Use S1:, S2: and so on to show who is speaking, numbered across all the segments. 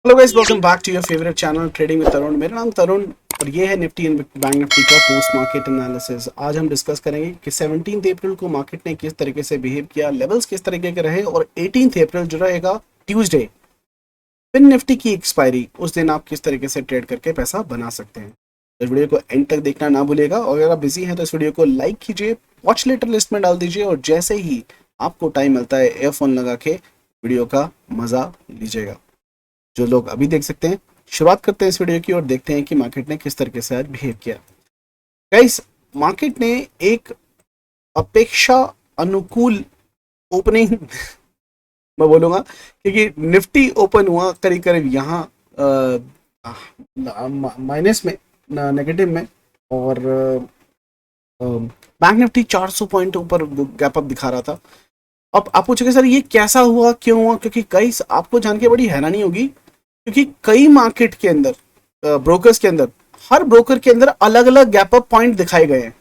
S1: Hello guys, welcome back to your favourite channel trading with Tarun. मेरा नाम तरुण और ये है निफ्टी एंड बैंक निफ्टी का पोस्ट मार्केट एनालिसिस। आज हम डिस्कस करेंगे कि 17 अप्रैल को मार्केट ने किस तरीके से बिहेव किया, लेवल्स किस तरीके के रहे और 18 अप्रैल जो रहेगा ट्यूसडे, फिर निफ्टी की एक्सपायरी, उस दिन आप किस तरीके से ट्रेड करके पैसा बना सकते हैं। तो इस वीडियो को एंड तक देखना ना भूलिएगा और अगर आप बिजी हैं तो इस वीडियो को लाइक कीजिए, वॉच लेटर लिस्ट में डाल दीजिए और जैसे ही आपको टाइम मिलता है एयरफोन लगा के वीडियो का मजा लीजिएगा। जो लोग अभी देख सकते हैं, शुरुआत करते हैं इस वीडियो की और देखते हैं कि मार्केट ने किस तरीके से आज बिहेव किया। गाइस, मार्केट ने एक अपेक्षा अनुकूल ओपनिंग मैं बोलूंगा, क्योंकि निफ्टी ओपन हुआ करीब करीब यहाँ माइनस में, नेगेटिव में, और बैंक निफ्टी 400 पॉइंट ऊपर गैप अप दिखा रहा था। अब आप पूछोगे सर ये कैसा हुआ, क्यों हुआ? क्योंकि गाइस आपको जान के बड़ी हैरानी होगी, क्योंकि कई मार्केट के अंदर, ब्रोकर्स के अंदर, हर ब्रोकर के अंदर अलग अलग गैप अप पॉइंट दिखाए गए हैं।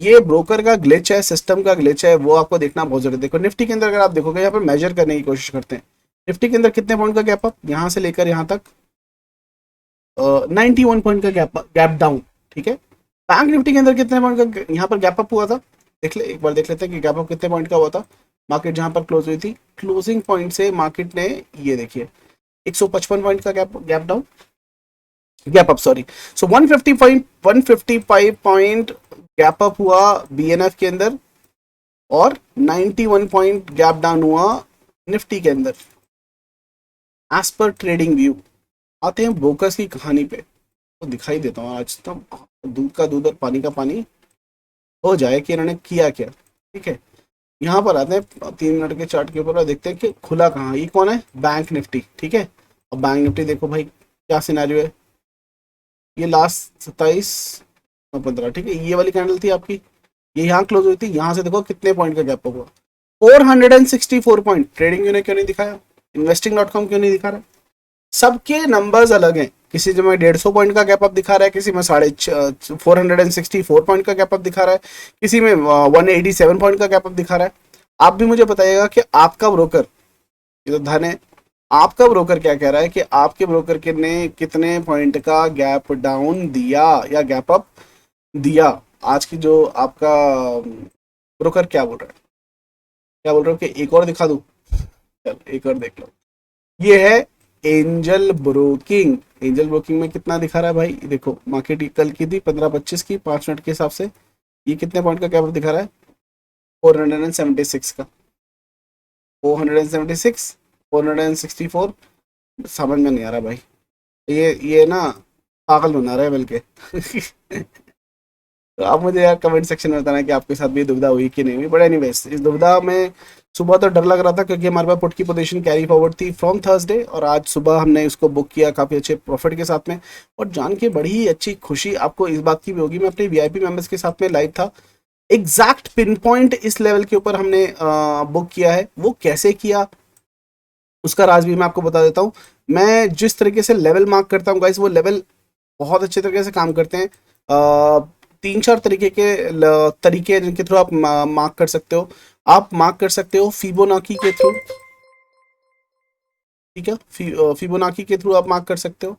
S1: ये ब्रोकर का ग्लिच है, सिस्टम का ग्लिच है, वो आपको देखना बहुत जरूरी है। देखो निफ्टी के अंदर अगर आप देखोगे, यहाँ पर मेजर करने की कोशिश करते हैं, निफ्टी के अंदर कितने पॉइंट का गैप अप, यहाँ से लेकर यहाँ तक 91 पॉइंट का गैप डाउन। ठीक है, बैंक निफ्टी के अंदर कितने पॉइंट का यहाँ पर गैप अप हुआ था, देख ले एक बार, देख लेते हैं कि गैप अप कितने पॉइंट का हुआ था। मार्केट जहां पर क्लोज हुई थी, क्लोजिंग पॉइंट से मार्केट ने, ये देखिए, 155 पॉइंट का gap down, gap up sorry. So 155 point gap up हुआ बीएनएफ के अंदर और 91 पॉइंट गैप डाउन हुआ निफ्टी के अंदर, एज पर ट्रेडिंग व्यू। आते हैं ब्रोकर्स की कहानी पे, तो दिखाई देता हूँ आज तो दूध का दूध और पानी का पानी हो जाए कि इन्होंने किया क्या। ठीक है, यहाँ पर आते हैं 3 मिनट के चार्ट के ऊपर और देखते हैं कि खुला कहाँ। ये कौन है? Bank Nifty. ठीक है, और बैंक निफ्टी देखो भाई क्या सिनेरियो है। ये लास्ट 27/15, ठीक है, ये वाली कैंडल थी आपकी, ये यहाँ क्लोज हुई थी। यहाँ से देखो कितने पॉइंट का गैप हुआ, 464 पॉइंट। ट्रेडिंग ने क्यों नहीं दिखाया, investing.com क्यों नहीं दिखा रहा? सबके नंबर्स अलग हैं। किसी में 150 पॉइंट का गैप अप दिखा रहा है, किसी में 464 पॉइंट का गैप अप दिखा रहा है, किसी में 187 पॉइंट का गैप अप दिखा रहा है। आप भी मुझे बताइएगा कि आपका ब्रोकर, ये तो धन है, आपका ब्रोकर क्या कह रहा है कि आपके ब्रोकर के ने कितने पॉइंट का गैप डाउन दिया या गैप अप दिया। आज की जो आपका ब्रोकर क्या बोल रहा है, क्या बोल रहे हो कि एक और दिखा दूं? चल एक और देख लो। ये है एंजल ब्रोकिंग। एंजल ब्रोकिंग में कितना दिखा रहा है भाई, देखो मार्केट कल की थी 15-25 की, 5 मिनट के हिसाब से ये कितने पॉइंट का गैप दिखा रहा है? 476 का, 476, 464। समझ में नहीं आ रहा भाई, ये ना पागल बना रहा है बल्कि तो आप मुझे यार कमेंट सेक्शन में बताना कि आपके साथ भी दुविधा हुई कि नहीं हुई। बट एनीवेज, इस दुविधा में सुबह तो डर लग रहा था क्योंकि हमारे पास पुट की पोजीशन कैरी फॉरवर्ड थी फ्रॉम थर्सडे, और आज सुबह हमने इसको बुक किया काफ़ी अच्छे प्रॉफिट के साथ में। और जान के बड़ी ही अच्छी खुशी आपको इस बात की भी होगी, मैं अपने वीआईपी मेंबर्स के साथ में लाइव था। एग्जैक्ट पिन पॉइंट इस लेवल के ऊपर हमने बुक किया है। वो कैसे किया उसका राज भी मैं आपको बता देता हूँ। मैं जिस तरीके से लेवल मार्क करता हूँ गाइस, वो लेवल बहुत अच्छे तरीके से काम करते हैं। 3-4 तरीके के तरीके हैं जिनके थ्रू आप मार्क कर सकते हो। आप मार्क कर सकते हो फिबोनाची के थ्रू, ठीक है, फिबोनाची के थ्रू आप मार्क कर सकते हो।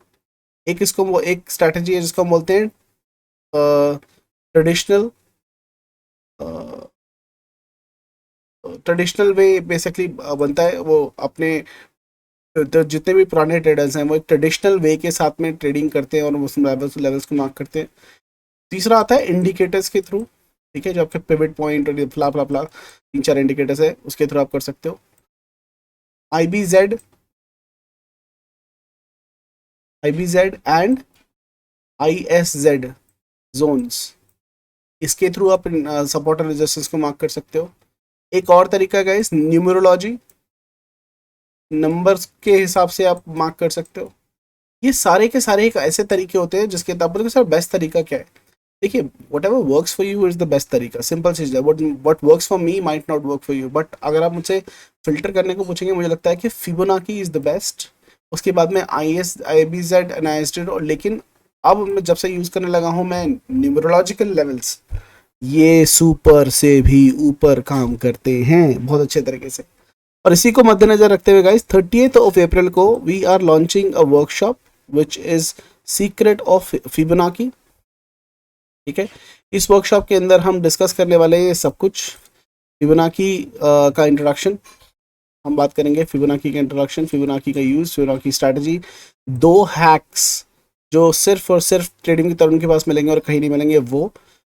S1: एक इसको एक स्ट्रैटेजी है जिसको हम बोलते हैं ट्रेडिशनल ट्रेडिशनल वे बेसिकली बनता है वो अपने, तो जितने भी पुराने ट्रेडर्स हैं वो एक ट्रेडिशनल वे के साथ में ट्रेडिंग करते हैं और उस लेवल्स को मार्क करते हैं। तीसरा आता है इंडिकेटर्स के थ्रू, ठीक है, जो आपके पिवट पॉइंट और फ्ला फ्ला फ्ला 3-4 इंडिकेटर्स है, उसके थ्रू आप कर सकते हो। IBZ, IBZ and ISZ zones, इसके थ्रू आप सपोर्ट और रेजिस्टेंस को मार्क कर सकते हो। एक और तरीका है इस न्यूमरोलॉजी, नंबर्स के हिसाब से आप मार्क कर सकते हो। ये सारे के सारे एक ऐसे तरीके होते हैं जिसके तब सर बेस्ट तरीका क्या है। देखिए, what ever works for you is the best तरीका, सिंपल चीज है। What works for me might not work for you, but अगर आप मुझसे फिल्टर करने को पूछेंगे, मुझे लगता है कि फिबोनाची इज द बेस्ट। उसके बाद में IBZ एंड ISD, और लेकिन अब मैं जब से यूज करने लगा हूँ मैं न्यूमरोलॉजिकल लेवल्स, ये सुपर से भी ऊपर काम करते हैं बहुत अच्छे तरीके से। और इसी को मद्देनजर रखते हुए गाइस 30th ऑफ अप्रैल को we are launching a workshop which is secret of Fibonacci. ठीक है, इस वर्कशॉप के अंदर हम डिस्कस करने वाले हैं सब कुछ, फिबोनाची का इंट्रोडक्शन हम बात करेंगे, फिबोनाची का इंट्रोडक्शन, फिबोनाची का यूज, फिबोनाची स्ट्रैटेजी, 2 हैक्स जो सिर्फ और सिर्फ ट्रेडिंग के तरुण के पास मिलेंगे और कहीं नहीं मिलेंगे वो,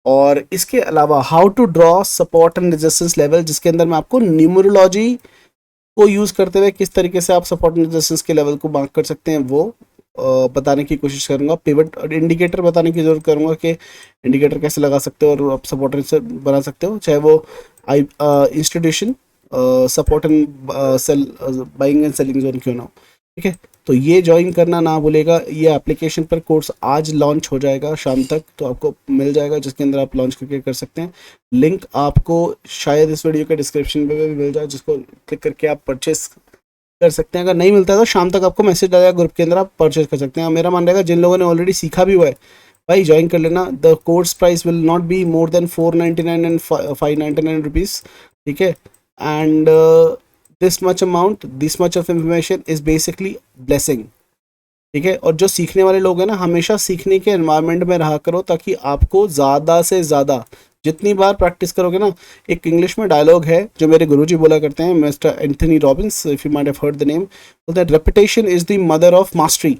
S1: और इसके अलावा how to draw support and resistance level, जिसके अंदर मैं आपको न्यूमरोलॉजी को यूज करते हुए किस तरीके से आप सपोर्ट एंड रेजिस्टेंस के लेवल को मार्क कर सकते हैं वो बताने की कोशिश करूंगा। पिवट और इंडिकेटर बताने की जरूरत करूंगा कि इंडिकेटर कैसे लगा सकते हो और आप सपोर्ट से बना सकते हो, चाहे वो institution support and sell buying and selling zone क्यों ना हो। ठीक है, तो ये ज्वाइन करना ना भूलेगा। ये एप्लीकेशन पर कोर्स आज लॉन्च हो जाएगा शाम तक, तो आपको मिल जाएगा, जिसके अंदर आप लॉन्च करके कर सकते हैं। लिंक आपको शायद इस वीडियो के डिस्क्रिप्शन में भी मिल जाए, जिसको क्लिक करके आप परचेस कर सकते हैं। अगर नहीं मिलता है तो शाम तक आपको मैसेज आ जाएगा ग्रुप के अंदर, आप परचेज कर सकते हैं। मेरा मान रहेगा जिन लोगों ने ऑलरेडी सीखा भी हुआ है भाई ज्वाइन कर लेना। The course price will not be more than 499 and 599 rupees. ठीक है, and this much amount, this much of information is basically blessing. ठीक है, और जो सीखने वाले लोग हैं ना, हमेशा सीखने के एनवायरनमेंट में रहा करो, ताकि आपको ज़्यादा से ज़्यादा जितनी बार प्रैक्टिस करोगे ना, एक इंग्लिश में डायलॉग है जो मेरे गुरुजी बोला करते हैं, mister Anthony Robbins, if you might have heard the name, बोलते हैं repetition is the mother of mastery.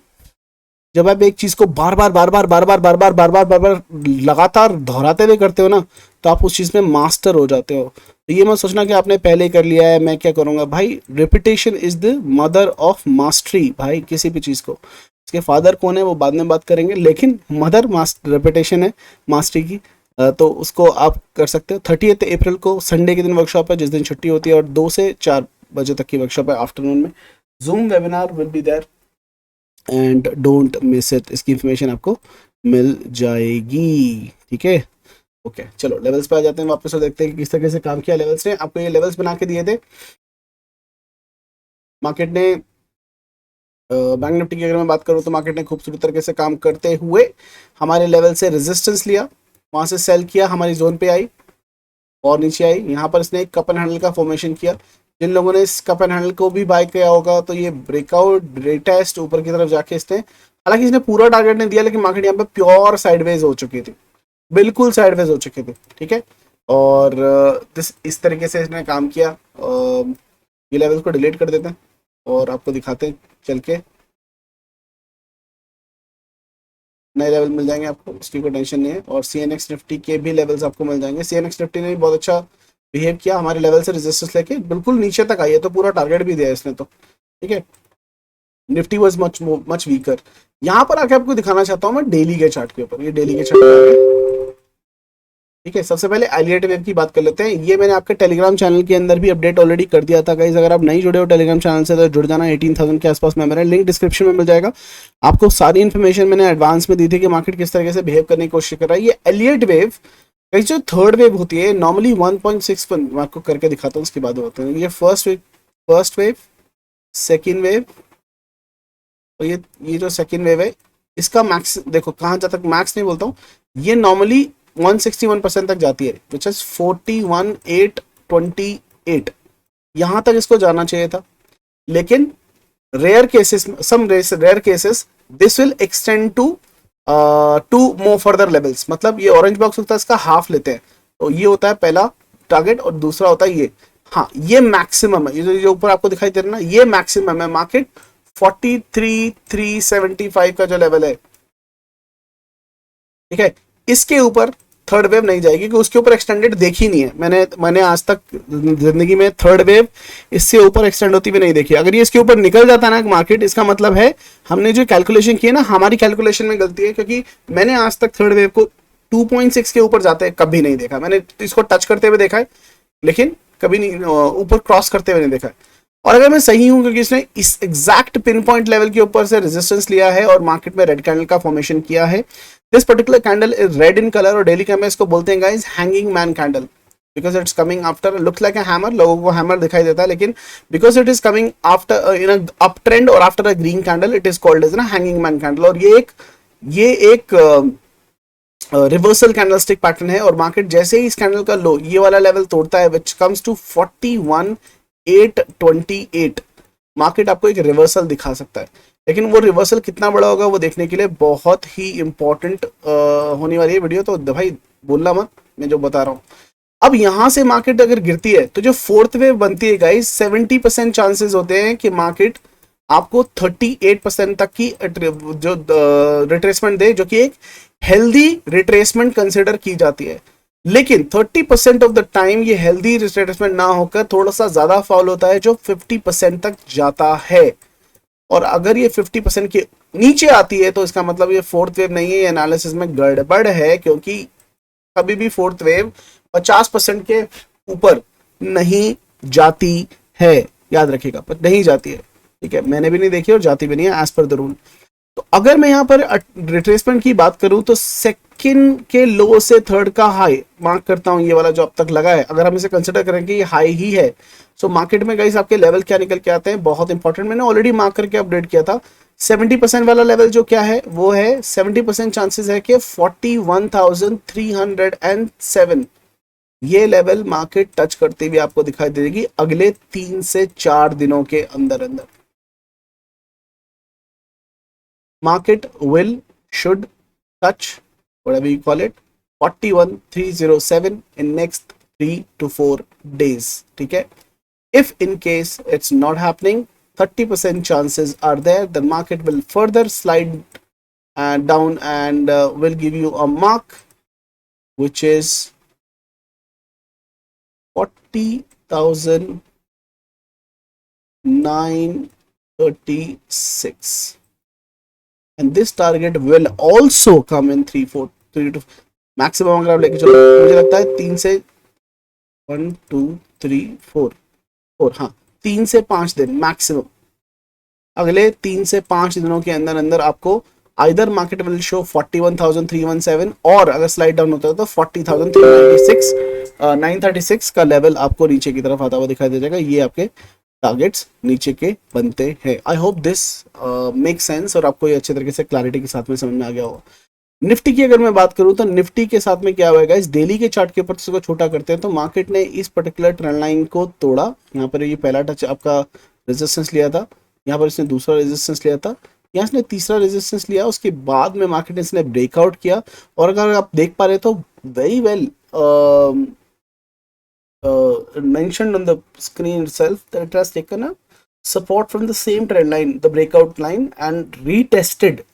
S1: जब आप एक चीज़ को बार बार बार बार बार बार बार बार बार बार बार बार लगातार दोहराते हुए करते हो ना, तो आप उस चीज़ में मास्टर हो जाते हो। तो ये मत सोचना कि आपने पहले कर लिया है मैं क्या करूँगा, भाई repetition is the mother of mastery. भाई किसी भी चीज़ को, इसके फादर कौन है वो बाद में बात करेंगे, लेकिन मदर रेपिटेशन है मास्टरी की। तो उसको आप कर सकते हो। 30th अप्रैल को संडे के दिन वर्कशॉप है, जिस दिन छुट्टी होती है, और 2 से 4 बजे तक की वर्कशॉप है आफ्टरनून में। Zoom webinar will be there and don't miss it. इसकी इंफॉर्मेशन आपको मिल जाएगी। ठीक है, ओके चलो लेवल्स पे आ जाते हैं वापस और देखते हैं कि किस तरीके से काम किया लेवल्स ने। आपको ये लेवल्स बना के दिए थे मार्केट ने। बैंक निफ्टी की अगर मैं बात करूँ तो मार्केट ने खूबसूरत तरीके से काम करते हुए हमारे लेवल से रेजिस्टेंस लिया, वहाँ से सेल किया, हमारी जोन पे आई और नीचे आई। यहाँ पर इसने एक कप एंड हैंडल का फॉर्मेशन किया। जिन लोगों ने इस कप एंड हैंडल को भी बाय किया होगा तो ये ब्रेकआउट रिटेस्ट ऊपर की तरफ जाके इसने, हालांकि इसने पूरा टारगेट नहीं दिया, लेकिन मार्केट यहाँ पे प्योर साइडवेज हो चुकी थी, बिल्कुल साइडवेज हो चुकी थी। ठीक है, और इस तरीके से इसने काम किया। ये लेवल को डिलीट कर देते हैं और आपको दिखाते हैं चल के, नए लेवल मिल जाएंगे आपको, उसकी कोई टेंशन नहीं है। और CNX निफ्टी के भी लेवल्स आपको मिल जाएंगे। CNX निफ्टी ने भी बहुत अच्छा बिहेव किया, हमारे लेवल से रेजिस्टेंस लेके बिल्कुल नीचे तक आई है, तो पूरा टारगेट भी दिया इसने तो। ठीक है, निफ्टी वाज मच वीकर। यहाँ पर आके आपको दिखाना चाहता हूँ मैं डेली के चार्ट के ऊपर। ये डेली के चार्ट, ठीक है। सबसे पहले एलियट वेव की बात कर लेते हैं। ये मैंने आपके टेलीग्राम चैनल के अंदर भी अपडेट ऑलरेडी कर दिया था गाइस। अगर आप नहीं जुड़े हो टेलीग्राम चैनल से तो जुड़ जाना। 18,000 के आसपास मेंबर है, लिंक डिस्क्रिप्शन में मिल जाएगा। आपको सारी इन्फॉर्मेशन मैंने एडवांस में दी थी कि मार्केट किस तरीके से बिहेव करने की कोशिश कर रहा है। ये एलियट वेव गाइस जो थर्ड वेव होती है नॉर्मली 1.61, मैं आपको करके दिखाता हूँ उसके बाद होते हैं। ये फर्स्ट वेव, सेकेंड वेव, और ये जो सेकेंड वेव है इसका मैक्स देखो कहाँ जाता, मैक्स नहीं बोलता हूँ, ये नॉर्मली 161% तक जाती है, विच इज 41,828। यहां तक इसको जाना चाहिए था, लेकिन rare cases, some rare cases this will extend to more further levels. मतलब ये ऑरेंज बॉक्स होता है, इसका हाफ लेते हैं, तो ये होता है पहला टारगेट और दूसरा होता है ये। हाँ, ये मैक्सिमम है, ये जो ऊपर आपको दिखाई दे रहा है ना, ये मैक्सिमम है। मार्केट 43,375 का जो लेवल है, ठीक है, इसके ऊपर थर्ड वेव नहीं जाएगी, क्योंकि उसके ऊपर एक्सटेंडेड देखी नहीं है मैंने आज तक जिंदगी में थर्ड वेव इससे ऊपर एक्सटेंड होती हुई नहीं देखी। अगर ये इसके ऊपर निकल जाता ना मार्केट, इसका मतलब है हमने जो कैलकुलेशन की है ना, हमारी कैलकुलेशन में गलती है, क्योंकि मैंने आज तक थर्ड वेव को 2.6 के ऊपर जाते कभी नहीं देखा। मैंने इसको टच करते हुए देखा है, लेकिन कभी नहीं ऊपर क्रॉस करते हुए नहीं देखा है। और अगर मैं सही हूं, क्योंकि इसने इस एग्जैक्ट पिन पॉइंट लेवल के ऊपर से रेजिस्टेंस लिया है और मार्केट में रेड कैंडल का फॉर्मेशन किया है। This particular candle is red in colour और डेली कैंडल इसको बोलते हैं guys hanging man candle, because it's coming after, looks like a hammer, लोगों को हैमर दिखाई देता है, लेकिन because it is coming after in a up trend और after a green candle, it is called as ना हैंगिंग मैन कैंडल। और ये एक रिवर्सल कैंडलस्टिक पैटर्न है, और मार्केट जैसे ही इस कैंडल का लो ये वाला लेवल तोड़ता है, विच कम्स टू 41,828, 828 मार्केट आपको एक रिवर्सल दिखा सकता है, लेकिन वो रिवर्सल कितना बड़ा होगा वो देखने के लिए बहुत ही इंपॉर्टेंट होने वाली है वीडियो। तो भाई बोलना मत, मैं जो बता रहा हूँ। अब यहां से मार्केट अगर गिरती है तो जो फोर्थ वेव बनती है गाइस, 70% चांसेस होते हैं कि मार्केट आपको 38% तक की जो रिट्रेसमेंट दे, जो कि एक हेल्दी रिट्रेसमेंट कंसिडर की जाती है। लेकिन 30% ऑफ द टाइम ये हेल्दी रिट्रेसमेंट ना होकर थोड़ा सा ज्यादा फॉल होता है, जो 50% तक जाता है। और अगर ये 50% के नीचे आती है तो इसका मतलब ये फोर्थ वेव नहीं है, ये एनालिसिस में गड़बड़ है, क्योंकि कभी भी फोर्थ वेव 50% के ऊपर नहीं जाती है, याद रखिएगा, पर नहीं जाती है, ठीक है। मैंने भी नहीं देखी और जाती भी नहीं है एज पर द रूल। तो अगर मैं यहां पर रिट्रेसमेंट की बात करूं तो सेकंड के लो से थर्ड का हाई मार्क करता हूं, ये वाला जो अब तक लगा है, अगर हम इसे कंसिडर करें कि ये हाई ही है, सो मार्केट में गाइस आपके लेवल क्या निकल के आते हैं, बहुत इंपॉर्टेंट, मैंने ऑलरेडी मार्क करके अपडेट किया था। 70% वाला लेवल जो क्या है वो है 70% चांसेस है कि 41,307 ये लेवल मार्केट टच करते हुए आपको दिखाई देगी अगले 3 से 4 दिनों के अंदर अंदर। market will should touch whatever you call it 41,307 in next 3 to 4 days, ठीक है। if in case it's not happening, 30% chances are there the market will further slide down and will give you a mark which is 40,936 and this target will also come in 3 to maximum अगर आप लेके चलो, मुझे लगता है 3 से 1 2 3 4 हाँ 3 से 5 दिन मैक्सिमम, अगले 3 से 5 दिनों के अंदर अंदर आपको आइदर मार्केट विल शो 41,317 और अगर स्लाइड डाउन होता है तो 40,396 936 का लेवल आपको नीचे की तरफ आता हुआ दिखाई दे जाएगा। ये आपके टारगेट्स नीचे के बनते हैं। I hope this make sense और आपको ये अच्छे तरीके से क्लैरिटी के साथ में समझ में आ गया होगा। निफ्टी की अगर मैं बात करूं तो निफ्टी के साथ में क्या होगा, इस डेली के चार्ट के ऊपर इसको छोटा करते हैं तो मार्केट ने इस पर्टिकुलर ट्रेंड लाइन को तोड़ा। यहाँ पर ये पहला टच आपका रेजिस्टेंस लिया था, यहाँ पर इसने दूसरा रेजिस्टेंस लिया था, यहाँ इसने तीसरा रेजिस्टेंस लिया, उसके बाद में मार्केट ने इसने ब्रेकआउट किया। और अगर आप देख पा रहे तो very well mentioned on the screen itself that it has taken a support from the same trend line, the breakout line, and retested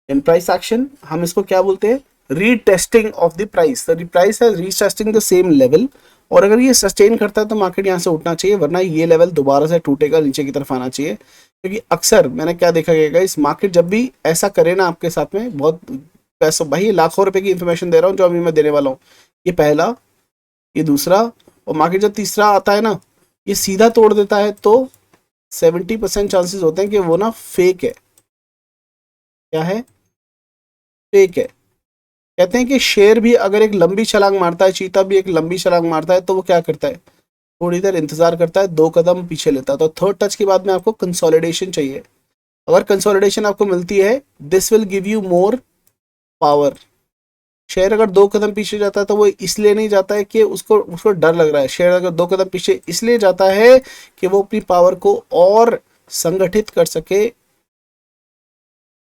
S1: in price action। हम इसको क्या बोलते हैं, retesting of the price. The price है retesting the same level, और अगर ये sustain करता है तो मार्केट यहाँ से उठना चाहिए, वरना ये लेवल दोबारा से टूटेगा, नीचे की तरफ आना चाहिए। क्योंकि अक्सर मैंने क्या देखा गया, इस मार्केट जब भी ऐसा करे ना आपके साथ में, बहुत पैसों, भाई लाखों रुपए की इंफॉर्मेशन दे रहा हूँ जो अभी मैं देने वाला हूँ, ये पहला, ये दूसरा, और मार्केट जब तीसरा आता है ना, ये सीधा तोड़ देता है, तो 70% चांसेस होते हैं कि वो ना फेक है। क्या है, फेक है। कहते हैं कि शेर भी अगर एक लंबी छलांग मारता है, चीता भी एक लंबी छलांग मारता है, तो वो क्या करता है, थोड़ी देर इंतजार करता है, 2 कदम पीछे लेता है। तो थर्ड टच के बाद में आपको कंसोलिडेशन चाहिए। अगर कंसोलिडेशन आपको मिलती है, this will give you more power. Share अगर 2 कदम पीछे जाता है तो वो इसलिए नहीं जाता है कि उसको उसको डर लग रहा है, शेयर अगर 2 कदम पीछे इसलिए जाता है कि वो अपनी पावर को और संगठित कर सके,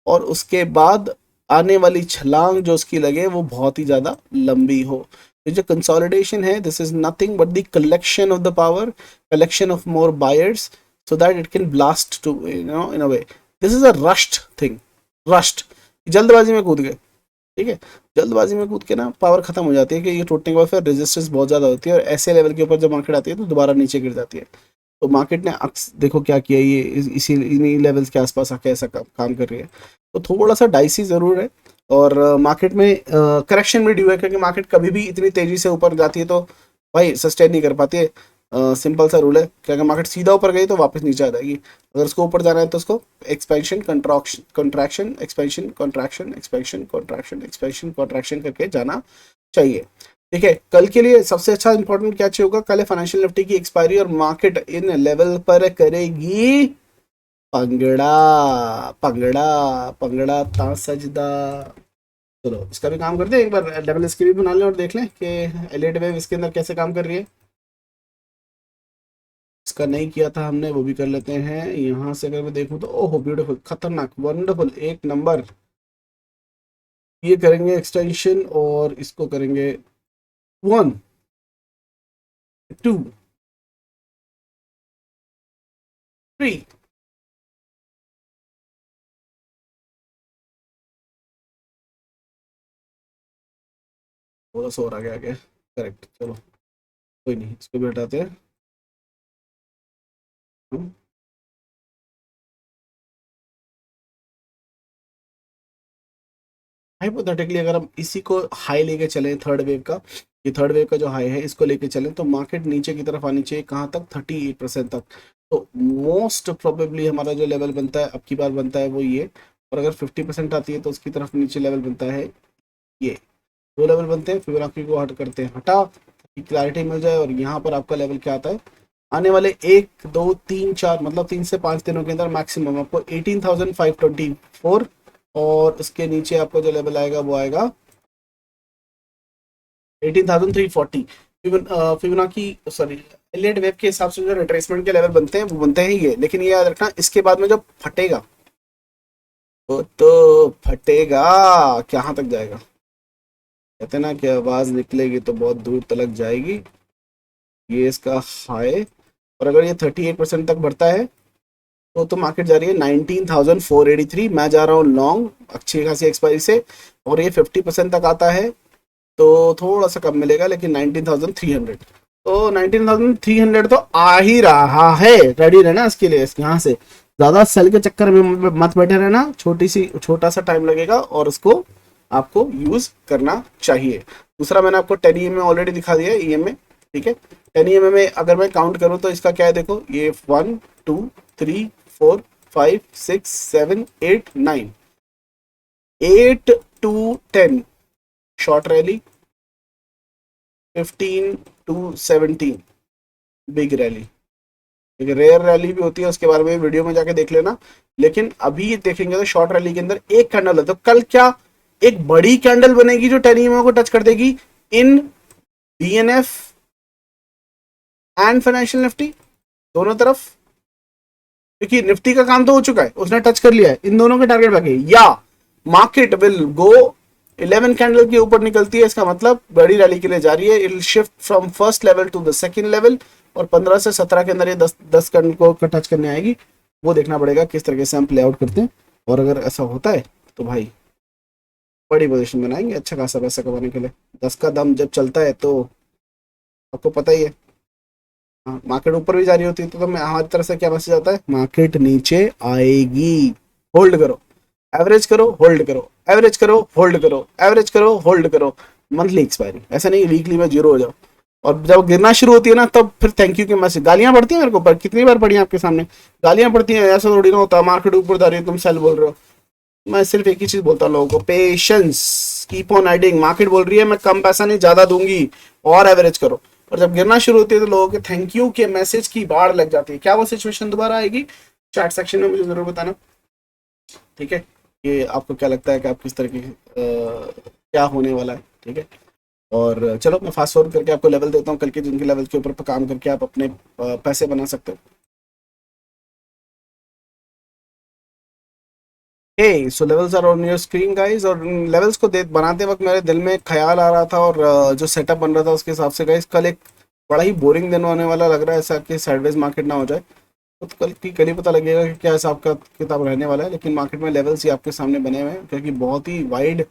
S1: और उसके बाद आने वाली छलांग जो उसकी लगे वो बहुत ही ज्यादा लंबी हो। तो जो कंसोलिडेशन है, this is nothing but the collection of the power, collection of more buyers, so that it can blast to in a way. This is a rushed thing, rushed, जल्दबाजी में कूद गए, ठीक है। जल्दबाजी में कूद के ना पावर खत्म हो जाती है कि ये टूटने के बाद फिर रेजिस्टेंस बहुत ज़्यादा होती है, और ऐसे लेवल के ऊपर जब मार्केट आती है तो दोबारा नीचे गिर जाती है। तो मार्केट ने देखो क्या किया, ये इसी इन्हीं लेवल्स के आसपास आके ऐसा काम कर रही है। तो थोड़ा सा डाइसी ज़रूर है, और मार्केट में करेक्शन भी ड्यू है, क्योंकि मार्केट कभी भी इतनी तेज़ी से ऊपर जाती है तो भाई सस्टेन नहीं कर पाती है। सिंपल सा रूल है कि अगर मार्केट सीधा ऊपर गई तो वापस नीचे आ जाएगी, अगर उसको ऊपर जाना है तो उसको expansion contraction expansion contraction expansion contraction expansion contraction करके जाना चाहिए, ठीक है। कल के लिए सबसे अच्छा इंपॉर्टेंट क्या चाहिए होगा, कल है फाइनेंशियल निफ्टी की एक्सपायरी, और मार्केट इन लेवल पर करेगी पंगड़ा पंगड़ा पंगड़ा ता सजदा। चलो इसका भी काम करते हैं, एक बार लेवल इसकी भी बना लें और देख लें कि एलिट वेव इसके अंदर कैसे काम कर रही है। इसका नहीं किया था हमने, वो भी कर लेते हैं। यहाँ से अगर मैं देखूँ तो ओहो ब्यूटीफुल, खतरनाक, वंडरफुल, एक नंबर। ये करेंगे एक्सटेंशन और इसको करेंगे 1 2 3। थोड़ा सा और आगे आ गया, करेक्ट। चलो कोई नहीं, इसको भी हटाते हैं हम। हाइपोथेटिकली अगर हम इसी को हाई लेके चलें, थर्ड वेव का, ये थर्ड वेव का जो हाई है इसको लेके चलें, तो मार्केट नीचे की तरफ आनी चाहिए, कहाँ तक, 38% तक। तो मोस्ट प्रोबेबली हमारा जो लेवल बनता है अब की बार बनता है वो ये। और अगर 50% आती है तो उसकी तरफ नीचे लेवल बनता है ये। दो लेवल बनते हैं, फिबोनाची को हट करते हैं, हटा, ताकि क्लैरिटी मिल जाए। और यहाँ पर आपका लेवल क्या आता है, आने वाले 1 2 3 4 मतलब 3 से 5 दिनों के अंदर मैक्सिमम आपको 18,524। और उसके नीचे आपका जो लेवल आएगा वो आएगा 18,340। फिबोनाची सॉरी, एलियट वेव के हिसाब से जो रिट्रेसमेंट के लेवल बनते हैं वो बनते हैं ये। लेकिन ये याद रखना, इसके बाद में जब फटेगा तो फटेगा, कहाँ तक जाएगा, कहते हैं ना कि आवाज निकलेगी तो बहुत दूर तलक जाएगी। ये इसका हाई, और अगर ये 38% तक बढ़ता है तो मार्केट जा रही है 19,483। मैं जा रहा हूँ लॉन्ग, अच्छी खासी एक्सपायरी से। और ये 50% तक आता है तो थोड़ा सा कम मिलेगा, लेकिन 19,300, तो 19,300 तो आ ही रहा है। रेडी रहना इसके लिए, यहाँ से ज़्यादा सेल के चक्कर में मत बैठे रहना, छोटा सा टाइम लगेगा और उसको आपको यूज़ करना चाहिए। दूसरा मैंने आपको 10 EM में ऑलरेडी दिखा दिया है, EM में, ठीक है। 10 EM में अगर मैं काउंट करूँ तो इसका क्या है, देखो ये 1 2 3 4 5 6 7 8 9, 8 to 10 short rally, 15 to 17 big rally. एक रेयर रैली भी होती है, उसके बारे में वीडियो में जाके देख लेना। लेकिन अभी देखेंगे तो शॉर्ट रैली के अंदर एक कैंडल है, तो कल क्या एक बड़ी कैंडल बनेगी जो 10 EM को टच कर देगी इन DNF एंड फाइनेंशियल निफ्टी, दोनों तरफ। क्योंकि निफ्टी का काम तो हो चुका है, उसने टच कर लिया है, इन दोनों के टारगेट बाकी। या मार्केट विल गो 11 कैंडल के ऊपर निकलती है, इसका मतलब बड़ी रैली के लिए जा रही है। It will shift from first level to the second level, और 15 से 17 के अंदर ये 10 कैंडल को टच करने आएगी। वो देखना पड़ेगा किस तरीके से हम प्ले आउट करते हैं। और अगर ऐसा होता है तो भाई बड़ी पोजीशन बनाएंगे अच्छा खासा पैसा कमाने के लिए। 10 का दम जब चलता है तो आपको पता ही है। हाँ, मार्केट ऊपर भी जा रही होती है तो हमारी तरफ से क्या मैसेज आता है, मार्केट नीचे आएगी, होल्ड करो, एवरेज करो, होल्ड करो, एवरेज करो, होल्ड करो, एवरेज करो, होल्ड करो। मंथली एक्सपायरी, ऐसा नहीं वीकली में जीरो हो जाओ। और जब गिरना शुरू होती है ना तब फिर थैंक यू के मैसेज, गालियां पड़ती हैं मेरे को, पर कितनी बार पड़ी हैं आपके सामने, गालियां पड़ती हैं। ऐसा थोड़ी ना होता, मार्केट ऊपर जा रही है तुम सेल बोल रहे हो। मैं सिर्फ एक ही चीज बोलता हूँ लोगों को, patience, keep on adding. Market बोल रही है मैं कम पैसा नहीं ज्यादा दूंगी, और एवरेज करो। और जब गिरना शुरू होती है तो लोगों के थैंक यू के मैसेज की बाढ़ लग जाती है। क्या वो सिचुएशन दोबारा आएगी, चैट सेक्शन में मुझे जरूर बताना, ठीक है। कि आपको क्या लगता है कि आप किस तरह की क्या होने वाला है, ठीक है। और चलो मैं फास्ट फॉरवर्ड करके आपको लेवल देता हूँ कल के, जिनके लेवल के ऊपर काम करके आप अपने पैसे बना सकते हो। Hey so levels are on your screen guys. और लेवल्स को बनाते वक्त मेरे दिल में एक ख्याल आ रहा था, और जो सेटअप बन रहा था उसके हिसाब से गाइस कल एक बड़ा ही बोरिंग दिन होने वाला लग रहा है, ऐसा कि साइडवेज मार्केट ना हो जाए। तो कल ही पता लगेगा कि क्या हिसाब का किताब रहने वाला है। लेकिन मार्केट में लेवल्स ही आपके सामने बने हुए हैं, क्योंकि बहुत ही वाइड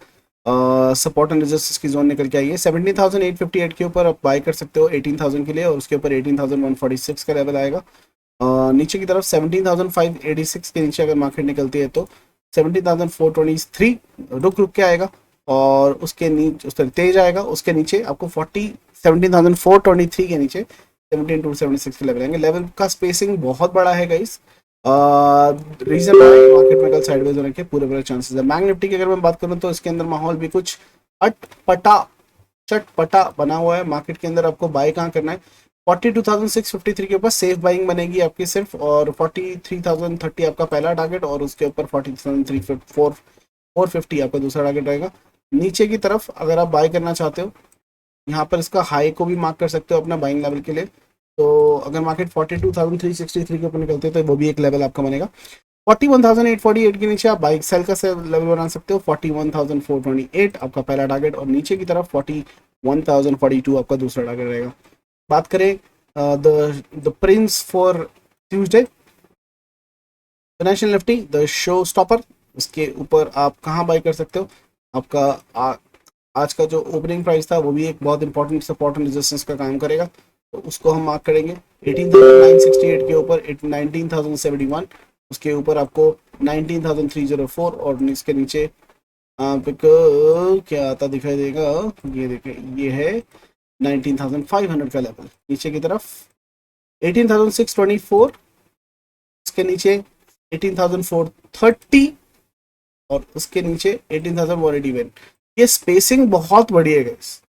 S1: सपोर्ट एंड रेजिस्टेंस की जोन निकल के आई है। 17,858 के ऊपर आप बाय कर सकते हो 18,000 के लिए, और उसके ऊपर 18,146 का लेवल आएगा। नीचे की तरफ 17,586 के नीचे अगर मार्केट निकलती है तो 17,423 रुक रुक के आएगा, और उसके नीचे उस तरह तेज आएगा। उसके नीचे आपको 17,423 के नीचे 17,276 के लेवल आएंगे। लेवल का स्पेसिंग बहुत बड़ा है गाइस। रीजन मार्केट में कल साइडवेज होने के पूरे पूरे चांसेस है। बैंक निफ्टी की अगर मैं बात करूं तो इसके अंदर माहौल भी कुछ अटपटा चटपटा बना हुआ है। मार्केट के अंदर आपको बाय कहाँ करना है, 42,653 के ऊपर सेफ बाइंग बनेगी आपकी सिर्फ, और 43,030 आपका पहला टारगेट, और उसके ऊपर 43,450 आपका दूसरा टारगेट रहेगा। नीचे की तरफ अगर आप बाय करना चाहते हो, यहाँ पर इसका हाई को भी मार्क कर सकते हो अपना बाइंग लेवल के लिए। तो अगर मार्केट 42,363 के ऊपर निकलते हैं तो वो भी एक लेवल आपका बनेगा। 41,848 के नीचे आप बाइक सेल का लेवल बना सकते हो। 41,428 आपका पहला टारगेट और नीचे की तरफ 41,042 आपका दूसरा टारगेट रहेगा। बात करें the Prince for Tuesday, financial Nifty the show stopper, उसके ऊपर आप कहाँ बाई कर सकते हो। आपका आज का जो ओपनिंग प्राइस था वो भी एक बहुत इंपॉर्टेंट सपोर्ट एंड रेजिस्टेंस का काम करेगा, तो उसको हम मार्क करेंगे 18,968 के ऊपर 19,071, उसके ऊपर आपको 19,304 और इसके नीचे आप एक क्या आता दिखाई देगा, ये देखिए ये है 19,500 का लेवल। नीचे की तरफ 18,624, उसके नीचे 18,430 और उसके नीचे 18,181। ये स्पेसिंग बहुत बड़ी है गाइस।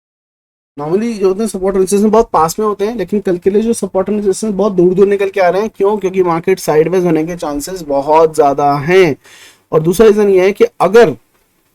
S1: नॉर्मली जो होते हैं सपोर्ट रेजिस्टेंस बहुत पास में होते हैं, लेकिन कल के लिए जो सपोर्ट रेजिस्टेंस बहुत दूर दूर निकल के आ रहे हैं। क्यों? क्योंकि मार्केट साइडवेज होने के चांसेस बहुत ज़्यादा हैं। और दूसरा रीज़न ये है कि अगर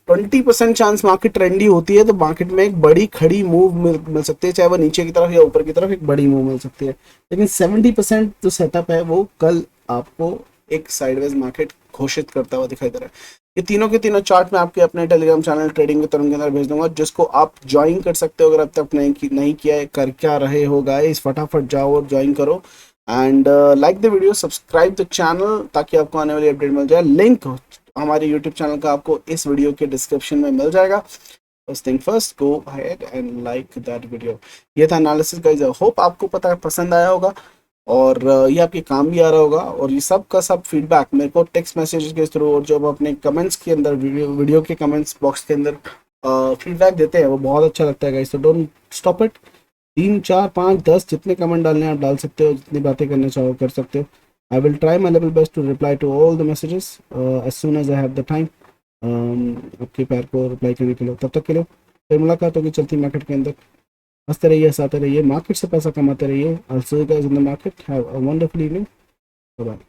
S1: 20% चांस मार्केट ट्रेंडी होती है तो मार्केट में एक बड़ी खड़ी मूव मिल सकती है, चाहे वो नीचे की तरफ या ऊपर की तरफ एक बड़ी मूव मिल सकती है। लेकिन 70% जो सेटअप है वो कल आपको एक साइडवेज मार्केट घोषित करता हुआ दिखाई दे रहा है। ये तीनों के तीनों चार्ट मैं आपके अपने टेलीग्राम चैनल ट्रेडिंग विद तरुण के अंदर भेज दूंगा, जिसको आप ज्वाइन कर सकते हो। अगर अब तक नहीं किया है, कर क्या रहे हो गाइस, फटाफट जाओ और ज्वाइन करो and like the video, subscribe the channel, ताकि आपको आने वाली अपडेट मिल जाए। लिंक हमारे यूट्यूब चैनल का आपको इस वीडियो के डिस्क्रिप्शन में मिल जाएगा। First thing first, go ahead and like that video. ये था एनालिसिस गाइस, आई होप आपको पसंद आया होगा और ये आपके काम भी आ रहा होगा। और ये सब का सब फीडबैक मेरे को टेक्स्ट मैसेज के थ्रू और जब अपने कमेंट्स के अंदर वीडियो के कमेंट्स बॉक्स के अंदर फीडबैक देते हैं वो बहुत अच्छा लगता है गाइस। तो डोंट स्टॉप इट। 3, 4, 5, 10 जितने कमेंट डालने आप डाल सकते हो, जितनी बातें करना चाहो कर सकते हो। I will try my level best to reply to all the messages as soon as I have the time. आपके पैर को रिप्लाई करने के लिए। तब तक के लिए फिर मुलाकात होगी चलती मार्केट के अंदर। हंसते रहिए, हंसाते रहिए, मार्केट से पैसा कमाते रहिए। I'll see you guys in the market. Have a wonderful evening. Bye bye.